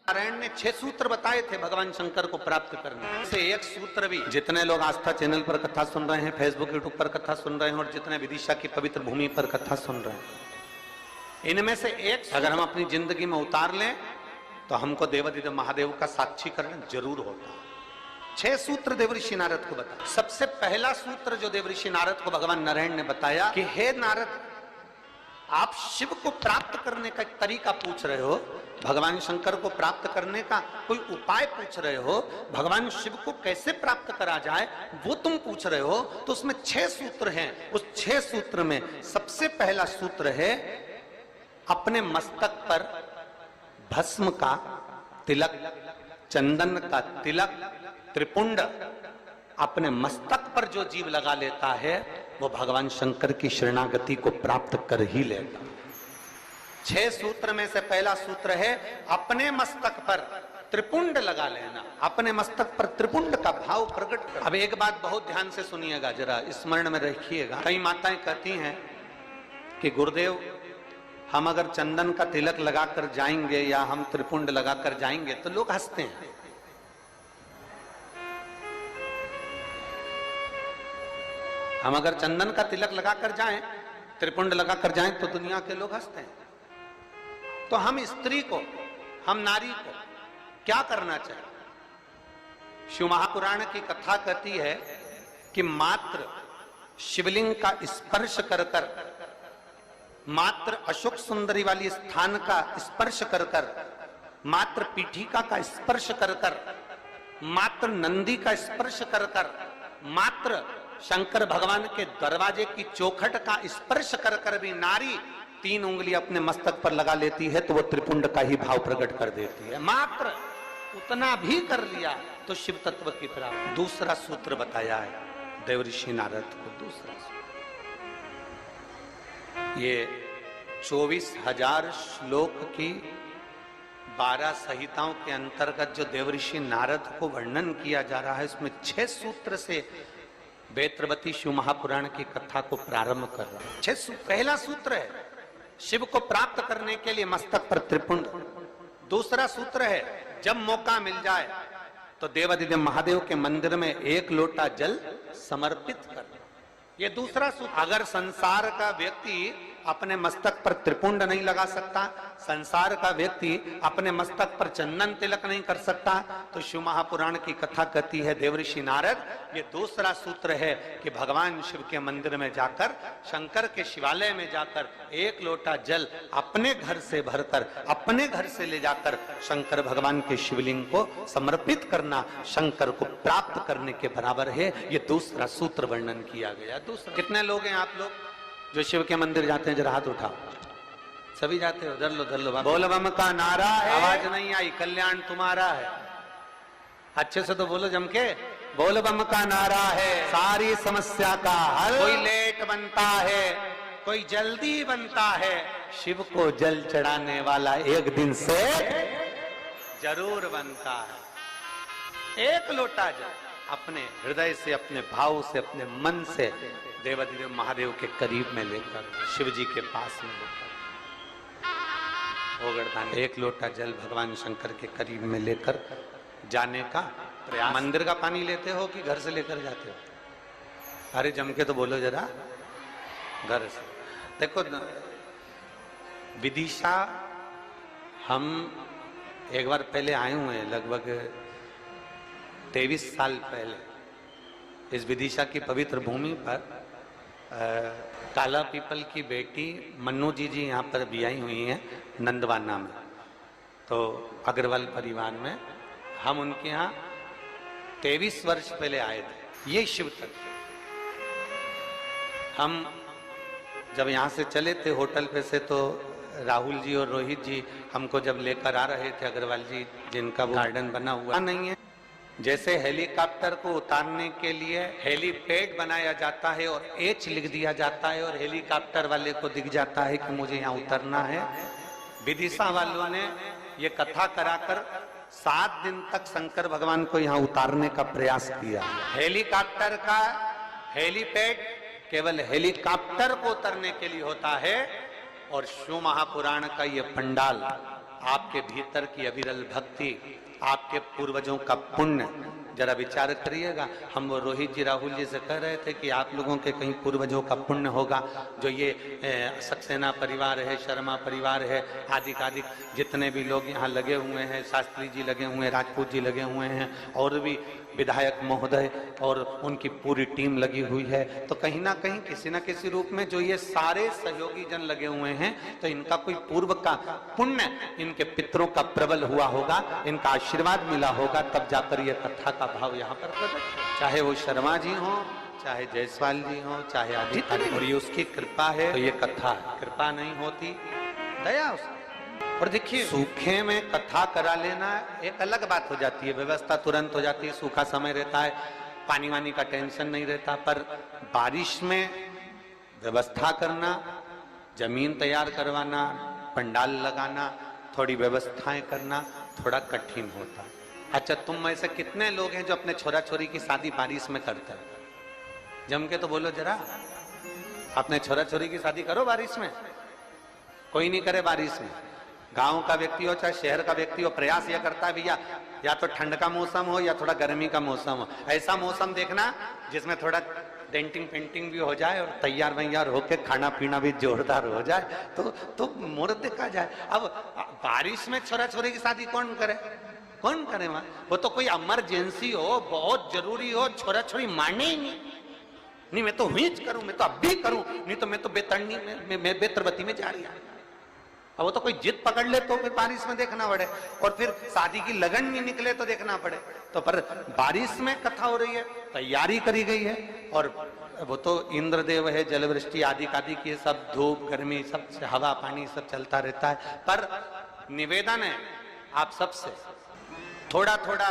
नारायण ने 6 सूत्र बताए थे भगवान शंकर को प्राप्त करने से एक सूत्र भी, जितने लोग आस्था चैनल पर कथा सुन रहे हैं, फेसबुक यूट्यूब पर कथा सुन रहे हैं और जितने विदिशा की पवित्र भूमि पर कथा सुन रहे हैं, इनमें से एक अगर हम अपनी जिंदगी में उतार लें तो हमको देवादिदेव महादेव का साक्षीकरण जरूर होता। 6 सूत्र देवऋषि नारद को बताया। सबसे पहला सूत्र जो देवऋषि नारद को भगवान नारायण ने बताया कि हे नारद, आप शिव को प्राप्त करने का एक तरीका पूछ रहे हो, भगवान शंकर को प्राप्त करने का कोई उपाय पूछ रहे हो, भगवान शिव को कैसे प्राप्त करा जाए वो तुम पूछ रहे हो, तो उसमें 6 सूत्र हैं। उस 6 सूत्र में सबसे पहला सूत्र है अपने मस्तक पर भस्म का तिलक, चंदन का तिलक, त्रिपुंड अपने मस्तक पर जो जीव लगा लेता है वो भगवान शंकर की शरणागति को प्राप्त कर ही लेगा। 6 सूत्र में से पहला सूत्र है अपने मस्तक पर त्रिपुंड लगा लेना, अपने मस्तक पर त्रिपुंड का भाव प्रकट कर। अब एक बात बहुत ध्यान से सुनिएगा, जरा स्मरण में रखिएगा। कई माताएं कहती हैं कि गुरुदेव हम अगर चंदन का तिलक लगाकर जाएंगे या हम त्रिपुंड लगाकर जाएंगे तो लोग हंसते हैं। हम अगर चंदन का तिलक लगाकर जाएं, त्रिपुंड लगाकर जाएं तो दुनिया के लोग हंसते हैं। तो हम स्त्री को, हम नारी को क्या करना चाहिए? शिव महापुराण की कथा कहती है कि मात्र शिवलिंग का स्पर्श कर कर, मात्र अशोक सुंदरी वाली स्थान का स्पर्श कर कर, मात्र पीठिका का स्पर्श कर कर, मात्र नंदी का स्पर्श कर कर, मात्र शंकर भगवान के दरवाजे की चौखट का स्पर्श कर कर भी नारी 3 उंगली अपने मस्तक पर लगा लेती है तो वो त्रिपुंड का ही भाव प्रकट कर देती है। मात्र उतना भी कर लिया तो शिव तत्व की प्राप्ति। दूसरा सूत्र बताया है देवऋषि नारद को। दूसरा सूत्र ये 24,000 श्लोक की 12 संहिताओं के अंतर्गत जो देवऋषि नारद को वर्णन किया जा रहा है, उसमें 6 सूत्र से वेत्रवती शिव महापुराण की कथा को प्रारंभ कर रहा है। 6 सूत्र। पहला सूत्र है शिव को प्राप्त करने के लिए मस्तक पर त्रिपुंड। दूसरा सूत्र है जब मौका मिल जाए तो देवादिदेव महादेव के मंदिर में 1 लोटा जल समर्पित कर। ये दूसरा सूत्र। अगर संसार का व्यक्ति अपने मस्तक पर त्रिपुंड नहीं लगा सकता, संसार का व्यक्ति अपने मस्तक पर चंदन तिलक नहीं कर सकता, तो शिव महापुराण की कथा कहती है देवऋषि नारद, ये दूसरा सूत्र है कि भगवान शिव के मंदिर में जाकर, शंकर के शिवालय में जाकर 1 लोटा जल अपने घर से भरकर, अपने घर से ले जाकर शंकर भगवान के शिवलिंग को समर्पित करना शंकर को प्राप्त करने के बराबर है। ये दूसरा सूत्र वर्णन किया गया। दूसरा, कितने लोग हैं आप लोग जो शिव के मंदिर जाते हैं? जरा हाथ उठाओ। सभी जाते हो? धर लो धर लो। बोल बम का नारा है, आवाज नहीं आई, कल्याण तुम्हारा है। अच्छे से तो बोलो जम के। बोल बम का नारा है, सारी समस्या का हल। कोई लेट बनता है, कोई जल्दी बनता है, शिव को जल चढ़ाने वाला एक दिन से जरूर बनता है। 1 लोटा जल अपने हृदय से, अपने भाव से, अपने मन से देवादिदेव महादेव के करीब में लेकर, शिव जी के पास में लेकर, ओगड़दान 1 लोटा जल भगवान शंकर के करीब में लेकर जाने का प्रयास। मंदिर का पानी लेते हो कि घर से लेकर जाते हो? अरे जम के तो बोलो जरा। घर से। देखो विदिशा हम एक बार पहले आए हुए हैं, लगभग 23 साल पहले इस विदिशा की पवित्र भूमि पर। काला पीपल की बेटी मन्नू जी यहाँ पर भी आई हुई हैं नंदवाना में, तो अग्रवाल परिवार में हम उनके यहाँ 23 वर्ष पहले आए थे। ये शिव तत्व हम जब यहाँ से चले थे होटल पे से, तो राहुल जी और रोहित जी हमको जब लेकर आ रहे थे, अग्रवाल जी जिनका वो गार्डन बना हुआ नहीं है, जैसे हेलीकॉप्टर को उतारने के लिए हेलीपैड बनाया जाता है और H लिख दिया जाता है और हेलीकॉप्टर वाले को दिख जाता है कि मुझे यहाँ उतरना है, विदिशा वालों ने ये कथा कराकर 7 दिन तक शंकर भगवान को यहाँ उतारने का प्रयास किया। हेलीकॉप्टर का हेलीपैड केवल हेलीकॉप्टर को उतरने के लिए होता है और शिव महापुराण का ये पंडाल आपके भीतर की अविरल भक्ति, आपके पूर्वजों का पुण्य, जरा विचार करिएगा। हम वो रोहित जी राहुल जी से कह रहे थे कि आप लोगों के कहीं पूर्वजों का पुण्य होगा, जो ये सक्सेना परिवार है, शर्मा परिवार है, आदि आदि जितने भी लोग यहाँ लगे हुए हैं, शास्त्री जी लगे हुए हैं, राजपूत जी लगे हुए हैं, और भी विधायक महोदय और उनकी पूरी टीम लगी हुई है। तो कहीं ना कहीं किसी न किसी रूप में जो ये सारे सहयोगी जन लगे हुए हैं, तो इनका कोई पूर्व का पुण्य, इनके पितरों का प्रबल हुआ होगा, इनका आशीर्वाद मिला होगा, तब जाकर ये कथा का भाव यहाँ पर प्रकट। चाहे वो शर्मा जी हो, चाहे जायसवाल जी हो, चाहे आदि, और ये उसकी कृपा है, तो ये कथा है। कृपा नहीं होती, दया उसकी। और देखिए, सूखे में कथा करा लेना एक अलग बात हो जाती है, व्यवस्था तुरंत हो जाती है, सूखा समय रहता है, पानी वानी का टेंशन नहीं रहता। पर बारिश में व्यवस्था करना, जमीन तैयार करवाना, पंडाल लगाना, थोड़ी व्यवस्थाएं करना थोड़ा कठिन होता है। अच्छा, तुम में से कितने लोग हैं जो अपने छोरा छोरी की शादी बारिश में करते हैं? जम के तो बोलो जरा, अपने छोरा छोरी की शादी करो बारिश में। कोई नहीं करे बारिश में। गांव का व्यक्ति हो चाहे शहर का व्यक्ति हो, प्रयास यह करता है भैया या तो ठंड का मौसम हो या थोड़ा गर्मी का मौसम हो, ऐसा मौसम देखना जिसमें थोड़ा डेंटिंग पेंटिंग भी हो जाए और तैयार वैयार होके खाना पीना भी जोरदार हो जाए, तो मुहूर्त देखा जाए। अब बारिश में छोरा छोरी की शादी कौन करे? कौन करे? वहां वो तो कोई इमरजेंसी हो, बहुत जरूरी हो, छोरा छोरी माने ही नहीं, मैं तो हुई करूं, मैं तो अब भी करूं, नहीं तो मैं तो बेतरनी में बेतरबती में जा रही हूं। अब वो तो कोई जिद पकड़ ले तो फिर बारिश में देखना पड़े, और फिर शादी की लगन नहीं निकले तो देखना पड़े। तो पर बारिश में कथा हो रही है, तैयारी करी गई है, और वो तो इंद्रदेव है, जलवृष्टि आदि आदि की सब, धूप गर्मी सब, हवा पानी सब चलता रहता है। पर निवेदन है आप सबसे, थोड़ा थोड़ा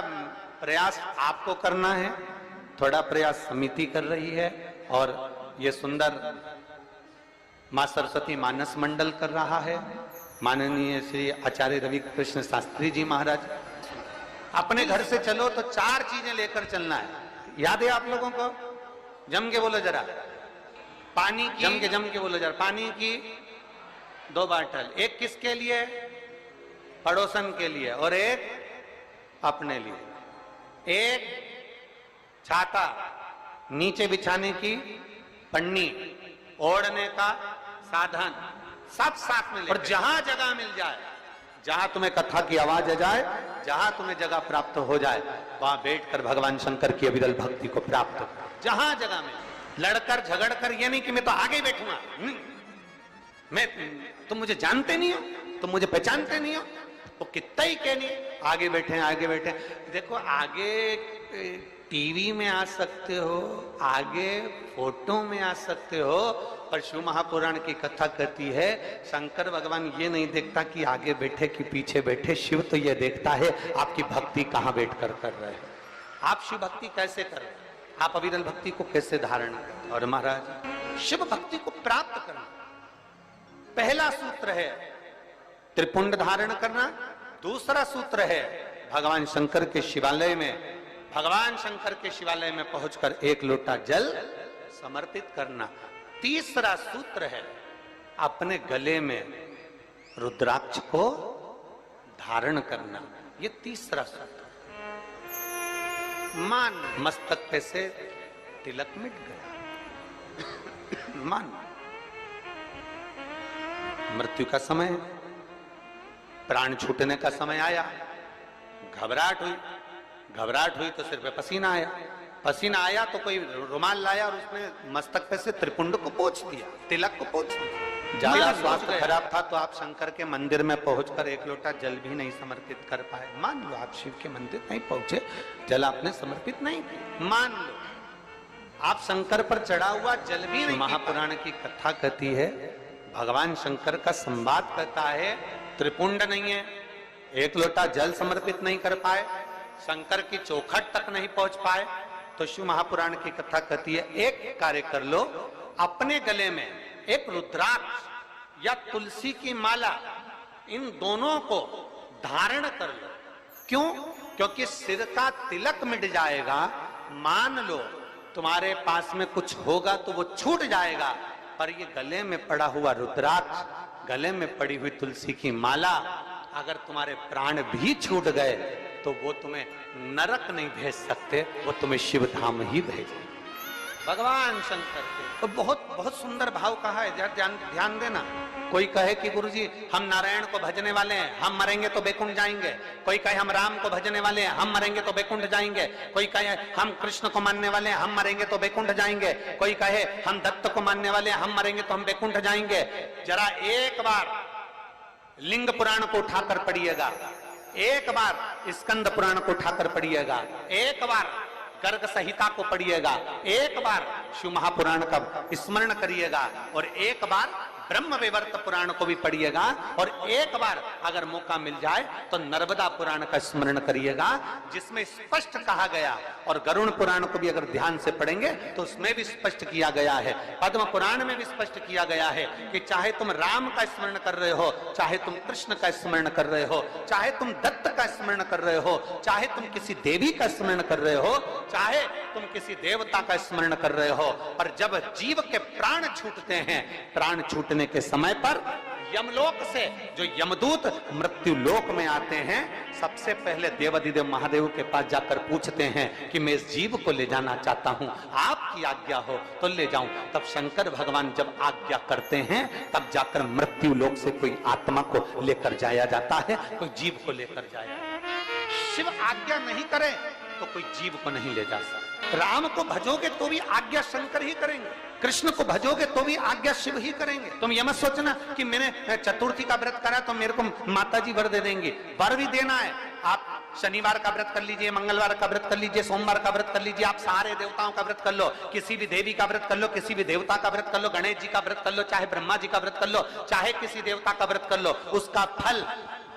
प्रयास आपको करना है, थोड़ा प्रयास समिति कर रही है, और ये सुंदर मां सरस्वती मानस मंडल कर रहा है, माननीय श्री आचार्य रवि कृष्ण शास्त्री जी महाराज। अपने घर से चलो तो 4 चीजें लेकर चलना है, याद है आप लोगों को? जम के बोलो जरा, पानी की, जम के बोलो जरा, पानी की 2 बाटल, एक किसके लिए? पड़ोसन के लिए, और एक अपने लिए। एक छाता, नीचे बिछाने की पन्नी, ओढ़ने का साधन, सब साथ में ले। और जहां जगह मिल जाए, जहां तुम्हें कथा की आवाज आ जाए, जहां तुम्हें जगह प्राप्त हो जाए, वहां बैठकर भगवान शंकर की अविरल भक्ति को प्राप्त कर। जहां जगह में लड़कर झगड़कर, ये नहीं कि मैं तो आगे बैठूंगा, मैं, तुम मुझे जानते नहीं हो, तुम मुझे पहचानते नहीं हो, वो कितना ही कहनी, आगे बैठे आगे बैठे। देखो, आगे टीवी में आ सकते हो, आगे फोटो में आ सकते हो, पर शिव महापुराण की कथा कहती है शंकर भगवान ये नहीं देखता कि आगे बैठे कि पीछे बैठे, शिव तो ये देखता है आपकी भक्ति कहां बैठकर कर रहे हैं, आप शिव भक्ति कैसे कर रहे हैं, आप अविरल भक्ति को कैसे धारण करते। और महाराज, शिव भक्ति को प्राप्त करना पहला सूत्र है त्रिपुंड धारण करना, दूसरा सूत्र है भगवान शंकर के शिवालय में, भगवान शंकर के शिवालय में पहुंचकर 1 लोटा जल समर्पित करना, तीसरा सूत्र है अपने गले में रुद्राक्ष को धारण करना, ये तीसरा सूत्र। मान, मस्तक पे से तिलक मिट गया, मान, मृत्यु का समय, प्राण छूटने का समय आया, घबराहट हुई तो सिर पे पसीना आया तो कोई रुमाल लाया और उसने मस्तक पे से त्रिपुंड को पोंछ दिया, तिलक को पोंछ दिया। ज्यादा स्वास्थ्य खराब था तो आप शंकर के मंदिर में पहुंचकर 1 लोटा जल भी नहीं समर्पित कर पाए। मान लो आप शिव के मंदिर नहीं पहुंचे, जल आपने समर्पित नहीं किया, मान लो आप शंकर पर चढ़ा हुआ जल भी नहीं। महापुराण की कथा कहती है, भगवान शंकर का संवाद कहता है, त्रिपुंड नहीं है, 1 लोटा जल समर्पित नहीं कर पाए, शंकर की चौखट तक नहीं पहुंच पाए, तो शिव महापुराण की कथा कहती है एक कार्य कर लो, अपने गले में एक रुद्राक्ष या तुलसी की माला, इन दोनों को धारण कर लो। क्यों? क्योंकि सिर का तिलक मिट जाएगा, मान लो तुम्हारे पास में कुछ होगा तो वो छूट जाएगा, पर ये गले में पड़ा हुआ रुद्राक्ष, गले में पड़ी हुई तुलसी की माला, अगर तुम्हारे प्राण भी छूट गए तो वो तुम्हें नरक नहीं भेज सकते, वो तुम्हें शिव धाम ही भेजे। भगवान शंकर के तो बहुत बहुत सुंदर भाव कहा है, ध्यान देना। कोई कहे कि गुरुजी हम नारायण को भजने वाले हैं, हम मरेंगे तो बैकुंठ जाएंगे। कोई कहे हम राम को भजने वाले हैं, हम मरेंगे तो बैकुंठ जाएंगे। कोई कहे हम कृष्ण को मानने वाले हैं, हम मरेंगे तो बैकुंठ जाएंगे। कोई कहे हम दत्त को मानने वाले हैं, हम मरेंगे तो हम बैकुंठ जाएंगे। जरा एक बार लिंग पुराण को उठाकर पढ़िएगा, एक बार स्कंद पुराण को उठाकर पढ़िएगा, एक बार गर्ग संहिता को पढ़िएगा, एक बार शिव महापुराण का स्मरण करिएगा, और एक बार ब्रह्म वैवर्त पुराण को भी पढ़िएगा, और एक बार अगर मौका मिल जाए तो नर्मदा पुराण का स्मरण करिएगा, जिसमें स्पष्ट कहा गया, और गरुण पुराण को भी अगर ध्यान से पढ़ेंगे तो उसमें भी स्पष्ट किया गया है, पद्म पुराण में भी स्पष्ट किया गया है कि चाहे तुम राम का स्मरण कर रहे हो, चाहे तुम कृष्ण का स्मरण कर रहे हो, चाहे तुम दत्त का स्मरण कर रहे हो, चाहे तुम किसी देवी का स्मरण कर रहे हो, चाहे तुम किसी देवता का स्मरण कर रहे हो, और जब जीव के प्राण छूटते हैं, प्राण छूटने के समय पर यमलोक से जो यमदूत मृत्यु लोक में आते हैं, सबसे पहले देवाधिदेव महादेव के पास जाकर पूछते हैं कि मैं इस जीव को ले जाना चाहता हूं, आपकी आज्ञा हो तो ले जाऊं। तब शंकर भगवान जब आज्ञा करते हैं, तब जाकर मृत्यु लोक से कोई आत्मा को लेकर जाया जाता है, कोई जीव को लेकर जाया। शिव आज्ञा नहीं करे तो कोई जीव को नहीं ले जा सकता। राम को भजोगे तो भी आज्ञा शंकर ही करेंगे, कृष्ण को भजोगे तो भी आज्ञा शिव ही करेंगे। तुम ये मत सोचना कि मैंने चतुर्थी का व्रत करा तो मेरे को माता जी वर दे देंगे, वर भी देना है। आप शनिवार का व्रत कर लीजिए, मंगलवार का व्रत कर लीजिए, सोमवार का व्रत कर लीजिए, आप सारे देवताओं का व्रत कर लो, किसी भी देवी का व्रत कर लो, किसी भी देवता का व्रत कर लो, गणेश जी का व्रत कर लो, चाहे ब्रह्मा जी का व्रत कर लो, चाहे किसी देवता का व्रत कर लो, उसका फल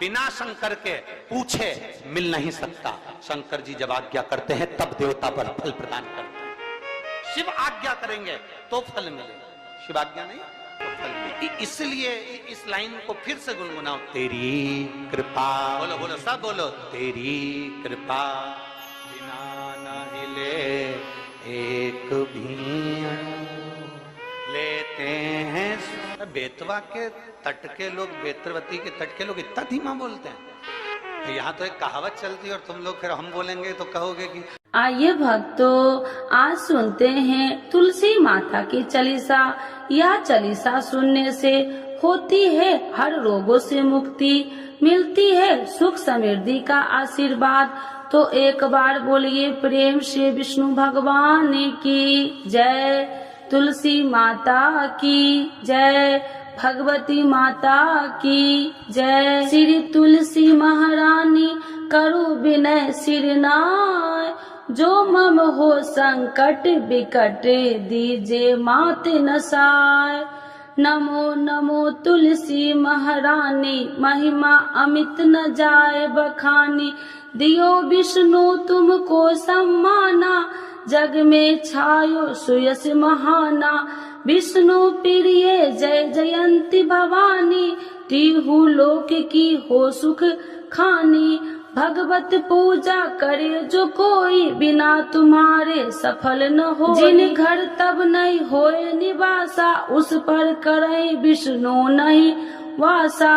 बिना शंकर के पूछे मिल नहीं सकता। शंकर जी जब आज्ञा करते हैं तब देवता पर फल प्रदान करते हैं। शिव आज्ञा करेंगे तो फल मिलेगा, शिव आज्ञा नहीं तो फल मिलेगा। इसलिए इस लाइन को फिर से गुनगुनाओ, तेरी कृपा, बोलो बोलो सब बोलो, तेरी कृपा बिना न हिले एक भी लेते हैं। बेतवा के तट के लोग, बेतरवती के तट के लोग इतना धीमा बोलते हैं। तो यहाँ तो एक कहावत चलती है और तुम लोग फिर हम बोलेंगे तो कहोगे कि। आइए भक्तों, आज सुनते हैं तुलसी माता की चालीसा। यह चालीसा सुनने से होती है हर रोगों से मुक्ति, मिलती है सुख समृद्धि का आशीर्वाद। तो एक बार बोलिए प्रेम से विष्णु भगवान की जय, तुलसी माता की जय, भगवती माता की जय। श्री तुलसी महारानी करो विनय सिरनाय, जो मम हो संकट विकट दीजे मात नसाय। नमो नमो तुलसी महारानी, महिमा अमित न जाए बखानी, दियो विष्णु तुमको सम्माना, जग में छायो सुयस महाना। विष्णु प्रिय जय जयंती भवानी, तिहु लोक की हो सुख खानी। भगवत पूजा करे जो कोई, बिना तुम्हारे सफल न हो। जिन घर तब नहीं होए निवासा, उस पर करे विष्णु नहीं वासा।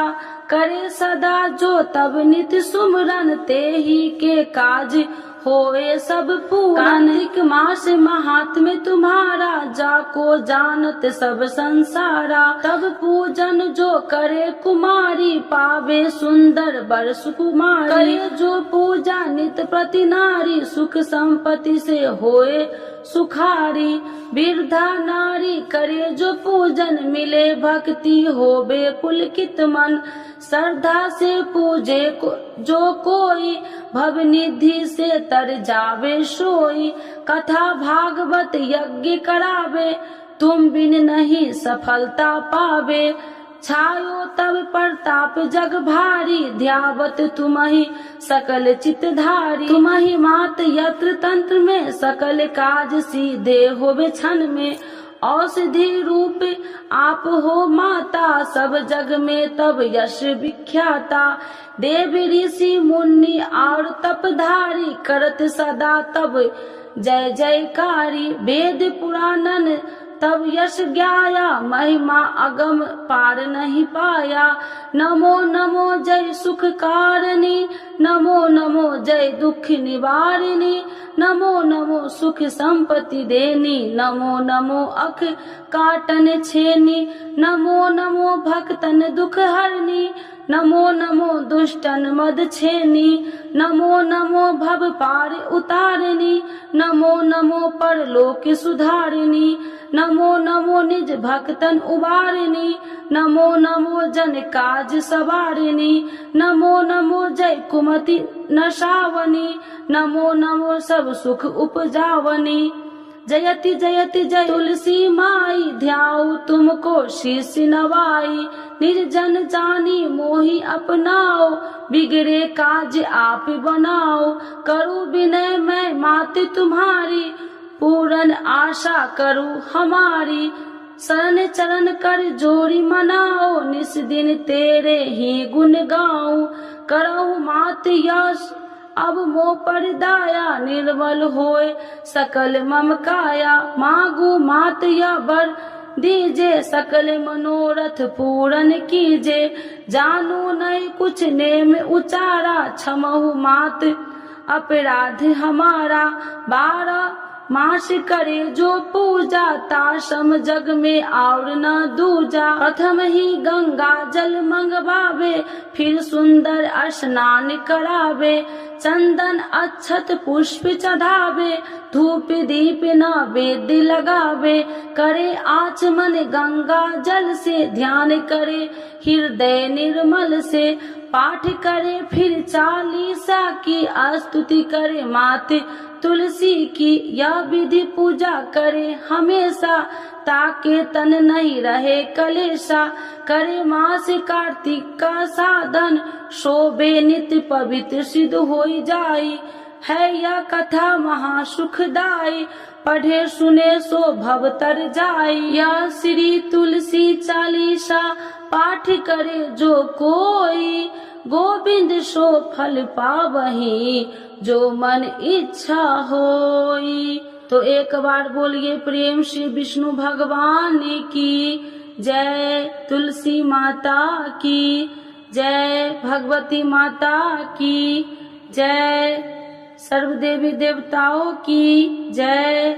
करे सदा जो तब नित सुमरन, ते ही के काज होए सब पूर्ण। कार्तिक मास महात्म्य तुम्हारा, जाको जानत सब संसारा। तब पूजन जो करे कुमारी, पावे सुंदर वर सुकुमारी। करे जो पूजा नित प्रति नारी, सुख संपत्ति से होए सुखारी। वृद्धा नारी करे जो पूजन, मिले भक्ति होवे पुलकित मन। श्रद्धा से पूजे जो कोई, भव निधि से तर जावे सोई। कथा भागवत यज्ञ करावे, तुम बिन नहीं सफलता पावे। छायो तब प्रताप जग भारी, ध्यावत तुम्हि सकल चितधारी। तुम्हि मात यत्र तंत्र में, सकल काज सीधे होवे क्षण में। औषधि रूप आप हो माता, सब जग में तब यश विख्याता। देव ऋषि मुनि और तपधारी, करत सदा तब जय जयकारी। वेद पुराणन तब यश ज्ञाया, महिमा अगम पार नहीं पाया। नमो नमो जय सुख कारिणी, नमो नमो जय दुख निवारिणी, नमो नमो सुख संपत्ति देनी, नमो नमो अख काटन छेनी, नमो नमो भक्तन दुख हरनी, नमो नमो दुष्टन मद छेनी, नमो नमो भव पार उतारिणी, नमो नमो परलोक सुधारिणी, नमो नमो निज भक्तन उबारिणी, नमो नमो जन काज सवारिणी, नमो नमो जय कुमति नशावनी, नमो नमो सब सुख उपजावनी। जयति जयति जय तुलसी माई, ध्याऊ तुमको शीश नवाई, निर्जन जानी मोहि अपनाओ, बिगड़े काज आप बनाओ। करूं विनय मैं माते तुम्हारी, पूरन आशा करूं हमारी, शरण चरण कर जोड़ी मनाओ, निस दिन तेरे ही गुण गाऊं। करहु मात यश अब मोह पर दाया, निर्मल होए सकल मम काया। मांगू मात या वर दीजे, सकल मनोरथ पूरन कीजे। जानू नहीं कुछ नेम उचारा, क्षमहु मात अपराध हमारा। 12 मास करे जो पूजा, ताशम जग में और न दूजा। प्रथम ही गंगा जल मंगवावे, फिर सुंदर स्नान करावे। चंदन अक्षत पुष्प चढ़ावे, धूप दीप नैवेद्य लगावे। करे आचमन गंगा जल से, ध्यान करे हृदय निर्मल से। पाठ करे फिर 40 की, स्तुति करे माते तुलसी की। यह विधि पूजा करे हमेशा, ताके तन नहीं रहे कलेशा। करे मास कार्तिक का साधन, शोभे नित्य पवित्र सिद्ध होई जाई। है यह कथा महा सुखदाई, पढ़े सुने सो भव तर जाई। यह श्री तुलसी चालीसा, पाठ करे जो कोई। गोविंद सो फल पावही, जो मन इच्छा होई। तो एक बार बोलिए प्रेम श्री विष्णु भगवान की जय, तुलसी माता की जय, भगवती माता की जय, सर्व देवी देवताओं की जय।